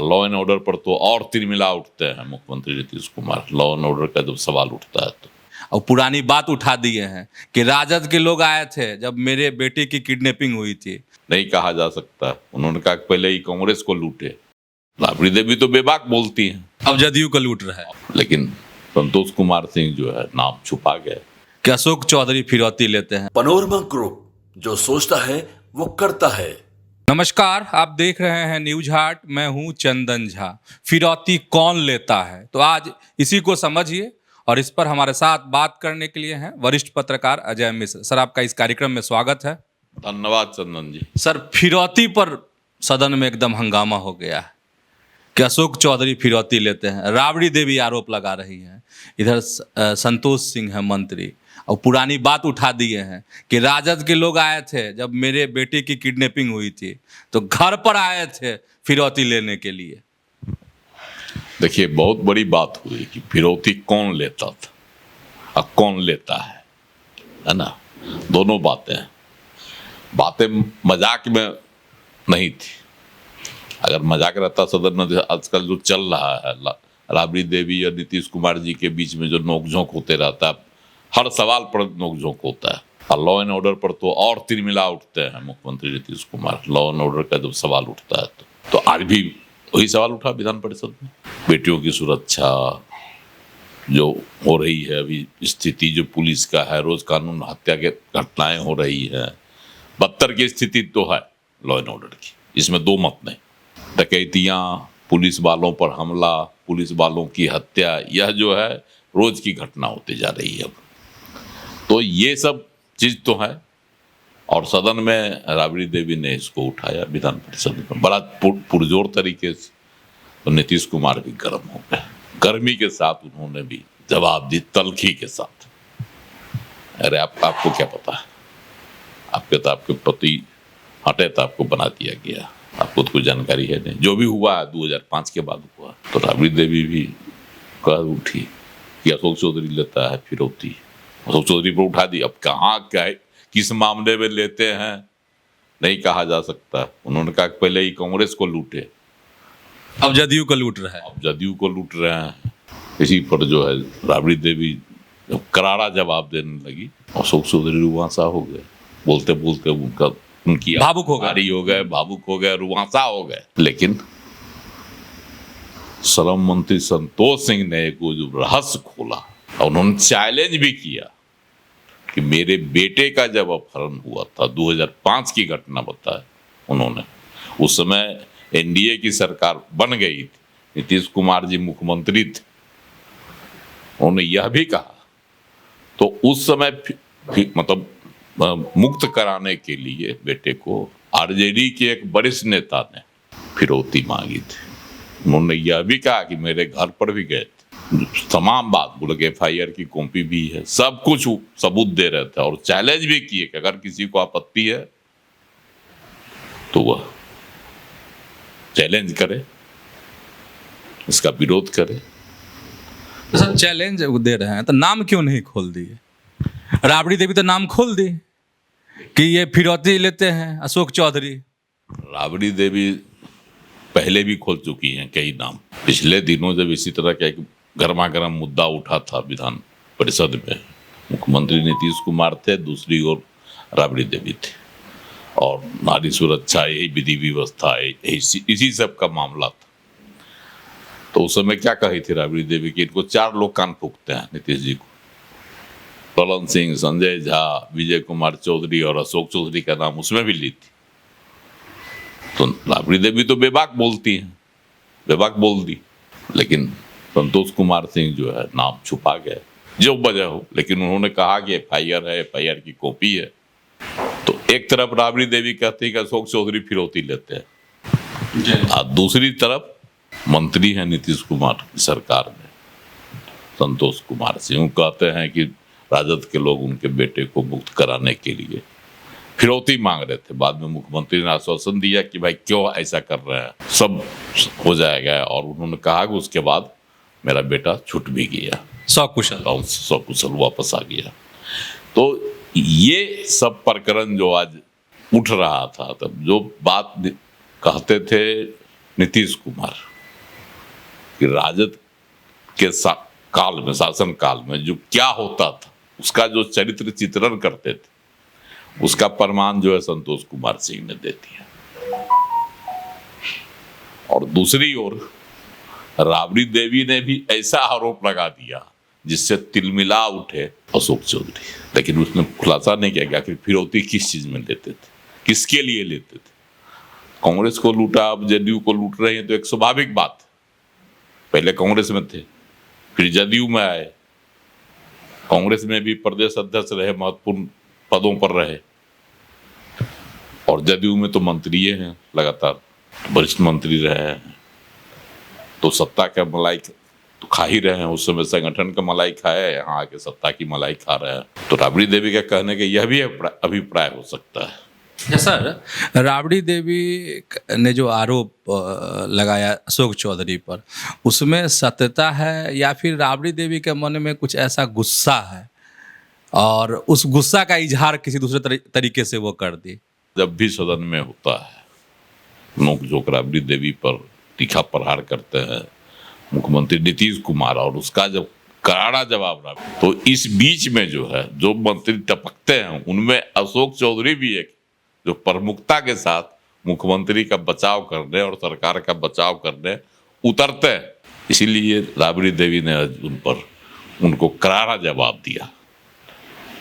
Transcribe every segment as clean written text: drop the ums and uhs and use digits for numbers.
और law and order पर तो और तिरमिला उठते हैं मुख्यमंत्री Nitish Kumar. Law and order का जब सवाल उठता है तो और पुरानी बात उठा दिए हैं कि राजद के लोग आए थे जब मेरे बेटे की किडनैपिंग हुई थी। नहीं कहा जा सकता। उन्होंने कहा कि पहले ही कांग्रेस को लूटे। राबड़ी देवी तो बेबाक बोलती हैं, अब जदयू को लूट रहा है। लेकिन संतोष कुमार सिंह जो है नाम छुपा गए कि अशोक चौधरी फिरौती लेते हैं। पैनोरमा ग्रुप, जो सोचता है वो करता है। नमस्कार, आप देख रहे हैं न्यूज हाट। मैं हूं चंदन झा। फिरौती कौन लेता है, तो आज इसी को समझिए। और इस पर हमारे साथ बात करने के लिए हैं वरिष्ठ पत्रकार अजय मिश्र। सर, आपका इस कार्यक्रम में स्वागत है। धन्यवाद चंदन जी। सर, फिरौती पर सदन में एकदम हंगामा हो गया है कि अशोक चौधरी फिरौती लेते हैं। राबड़ी देवी आरोप लगा रही हैं, इधर संतोष सिंह है मंत्री, और पुरानी बात उठा दिए हैं कि राजद के लोग आए थे जब मेरे बेटे की किडनैपिंग हुई थी तो घर पर आए थे फिरौती लेने के लिए। देखिए, बहुत बड़ी बात हुई कि फिरौती कौन लेता था और कौन लेता है ना। दोनों बातें मजाक में नहीं थी। अगर मजाक रहता सदन में, आजकल जो चल रहा है राबड़ी देवी और नीतीश कुमार जी के बीच में जो नोकझोंक होते रहता है, हर सवाल पर नोकझोंक होता है। और लॉ एंड ऑर्डर पर तो और तिरमिला उठते हैं मुख्यमंत्री Nitish Kumar. Law and order का जब सवाल उठता है तो आज भी वही सवाल उठा विधान परिषद में। बेटियों की सुरक्षा जो हो रही है, अभी स्थिति जो पुलिस का है, रोज कानून हत्या के घटनाएं हो रही है, बदतर की स्थिति तो है लॉ एंड ऑर्डर की, इसमें दो मत नहीं। डकैतियां, पुलिस वालों पर हमला, पुलिस वालों की हत्या, यह जो है रोज की घटना होती जा रही है अब। तो ये सब चीज तो है। और सदन में राबड़ी देवी ने इसको उठाया विधान परिषद में बड़ा पुरजोर तरीके से। तो नीतीश कुमार भी गर्म हो गए। गर्मी के साथ उन्होंने भी जवाब दी, तलखी के साथ। अरे आपको क्या पता है? आपके पति हटे तो आपको बना दिया गया, आपको तो कोई जानकारी है नहीं। जो भी हुआ है 2005 के बाद हुआ। तो राबड़ी देवी भी कह उठी कि अशोक चौधरी लेता है फिरौती। अशोक चौधरी पर उठा दी। अब कहाँ क्या है, किस मामले में लेते हैं, नहीं कहा जा सकता। उन्होंने कहा कि पहले ही कांग्रेस को लूटे, अब जदयू को लूट रहा है। अब जदयू को लूट रहे हैं। इसी पर जो है राबड़ी देवी करारा जवाब देने लगी। अशोक चौधरी रुआंसा हो गए। बोलते बोलते उनकी भावुक हो गए, भावुक हो गए, रुआंसा हो गए। लेकिन श्रम मंत्री संतोष सिंह ने एक जो रहस्य खोला, और उन्होंने चैलेंज भी किया कि मेरे बेटे का जब अपहरण हुआ था, 2005 की घटना बताया उन्होंने। उस समय एनडीए की सरकार बन गई थी, नीतीश कुमार जी मुख्यमंत्री थे। उन्होंने यह भी कहा, तो उस समय मतलब मुक्त कराने के लिए बेटे को आरजेडी के एक वरिष्ठ नेता ने फिरौती मांगी थी। उन्होंने यह भी कहा कि मेरे घर पर भी गए थे, तमाम बात बोले कि FIR की कॉपी भी है, सब कुछ सबूत दे रहे थे। और चैलेंज भी किए कि अगर किसी को आपत्ति है तो वह चैलेंज करे, इसका विरोध करे। सर, चैलेंज दे रहे हैं तो नाम क्यों नहीं खोल दिए? राबड़ी देवी तो नाम खोल दी कि ये फिरौती लेते हैं अशोक चौधरी। राबड़ी देवी पहले भी खोल चुकी हैं कई नाम। पिछले दिनों जब इसी तरह का एक गर्मा गर्म मुद्दा उठा था विधान परिषद में, मुख्यमंत्री नीतीश कुमार थे, दूसरी ओर राबड़ी देवी थी, और नारी सुरक्षा, यही विधि व्यवस्था, इसी सब का मामला था। तो उस समय क्या कही थी राबड़ी देवी कि इनको 4 लोग कान फूंकते हैं नीतीश जी को। ललन सिंह, संजय झा, विजय कुमार चौधरी और अशोक चौधरी का नाम उसमें भी ली थी। तो राबड़ी देवी तो बेबाक बोलती हैं, बेबाक बोल दी। लेकिन संतोष कुमार सिंह जो है नाम छुपा गए, जो वजह हो। लेकिन उन्होंने कहा कि FIR है, FIR की कॉपी है। तो एक तरफ राबड़ी देवी कहती है कि अशोक चौधरी फिरौती लेते हैं, और दूसरी तरफ मंत्री हैं नीतीश कुमार की सरकार में संतोष कुमार सिंह, कहते हैं कि राजद के लोग उनके बेटे को मुक्त कराने के लिए फिरौती मांग रहे थे। बाद में मुख्यमंत्री ने आश्वासन दिया कि भाई क्यों ऐसा कर रहे हैं, सब हो जाएगा। और उन्होंने कहा कि उसके बाद मेरा बेटा छूट भी गया, सकुशल वापस आ गया। तो ये सब प्रकरण जो आज उठ रहा था, तब जो बात कहते थे नीतीश कुमार, कि राजद के काल में, शासन काल में जो क्या होता था उसका जो चरित्र चित्रण करते थे, उसका प्रमाण जो है संतोष कुमार सिंह ने दे दिया। और दूसरी ओर राबड़ी देवी ने भी ऐसा आरोप लगा दिया जिससे तिलमिला उठे अशोक चौधरी, लेकिन उसने खुलासा नहीं किया कि आखिर फिरौती किस चीज में लेते थे, किसके लिए लेते थे। कांग्रेस को लूटा, अब जदयू को लूट रहे हैं तो एक स्वाभाविक बात। पहले कांग्रेस में थे, फिर जदयू में आए, कांग्रेस में भी प्रदेश अध्यक्ष रहे, महत्वपूर्ण पदों पर रहे, और जदयू में तो मंत्री हैं, लगातार वरिष्ठ मंत्री रहे हैं, तो सत्ता का मलाई तो खा ही रहे हैं। उस समय संगठन का मलाई खाया, यहाँ आके सत्ता की मलाई खा रहे हैं। तो राबड़ी देवी का कहने के यह भी अभिप्राय हो सकता है। सर, राबड़ी देवी ने जो आरोप लगाया अशोक चौधरी पर, उसमें सत्यता है या फिर राबड़ी देवी के मन में कुछ ऐसा गुस्सा है और उस गुस्सा का इजहार किसी दूसरे तरीके से वो कर दी? जब भी सदन में होता है नोक-झोंक, राबड़ी देवी पर तीखा प्रहार करते हैं मुख्यमंत्री नीतीश कुमार, और उसका जब करारा जवाब रहा, तो इस बीच में जो है जो मंत्री टपकते हैं उनमें अशोक चौधरी भी एक जो प्रमुखता के साथ मुख्यमंत्री का बचाव करने और सरकार का बचाव करने उतरते हैं। इसीलिए राबड़ी देवी ने उनको करारा जवाब दिया।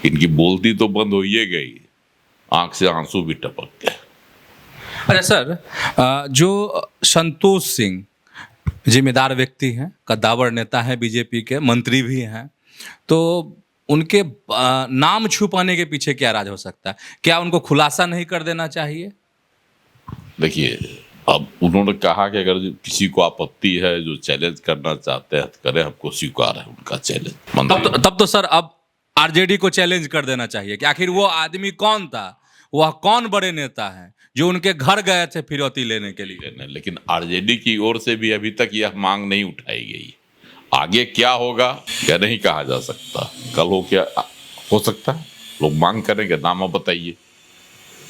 इनकी बोलती तो बंद हो ही गई, आंख से आंसू भी टपक गए। अच्छा सर, जो संतोष सिंह जिम्मेदार व्यक्ति हैं, कद्दावर नेता हैं, बीजेपी के मंत्री भी हैं, तो उनके नाम छुपाने के पीछे क्या राज हो सकता है? क्या उनको खुलासा नहीं कर देना चाहिए? देखिए, अब उन्होंने कहा कि अगर किसी को आपत्ति है, जो चैलेंज करना चाहते हैं तो करें, हमको स्वीकार है उनका चैलेंज। तब तो सर अब आरजेडी को चैलेंज कर देना चाहिए कि आखिर वो आदमी कौन था, वह कौन बड़े नेता हैं जो उनके घर गए थे फिरौती लेने के लिए। लेकिन आरजेडी की ओर से भी अभी तक यह मांग नहीं उठाई गई। आगे क्या होगा क्या नहीं कहा जा सकता, कल हो क्या हो सकता है। लोग मांग करेंगे, नाम बताइए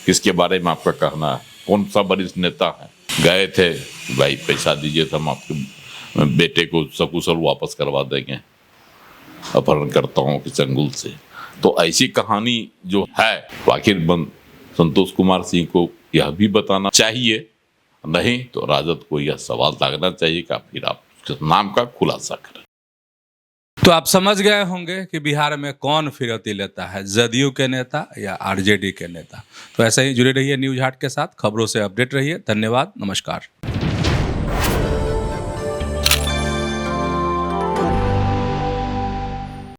किसके बारे में आपका कहना है, कौन सा वरिष्ठ नेता है। गए थे, भाई पैसा दीजिए तो हम आपके बेटे को सकुशल वापस करवा देंगे अपहरणकर्ताओं के चंगुल से। तो ऐसी कहानी जो है, आखिर संतोष कुमार सिंह को यह भी बताना चाहिए, नहीं तो राजद को यह सवाल दागना चाहिए कि फिर आप नाम का खुलासा करें। तो आप समझ गए होंगे कि बिहार में कौन फिरौती लेता है, जदयू के नेता या आरजेडी के नेता। तो ऐसे ही जुड़े रहिए न्यूज हाट के साथ, खबरों से अपडेट रहिए। धन्यवाद, नमस्कार।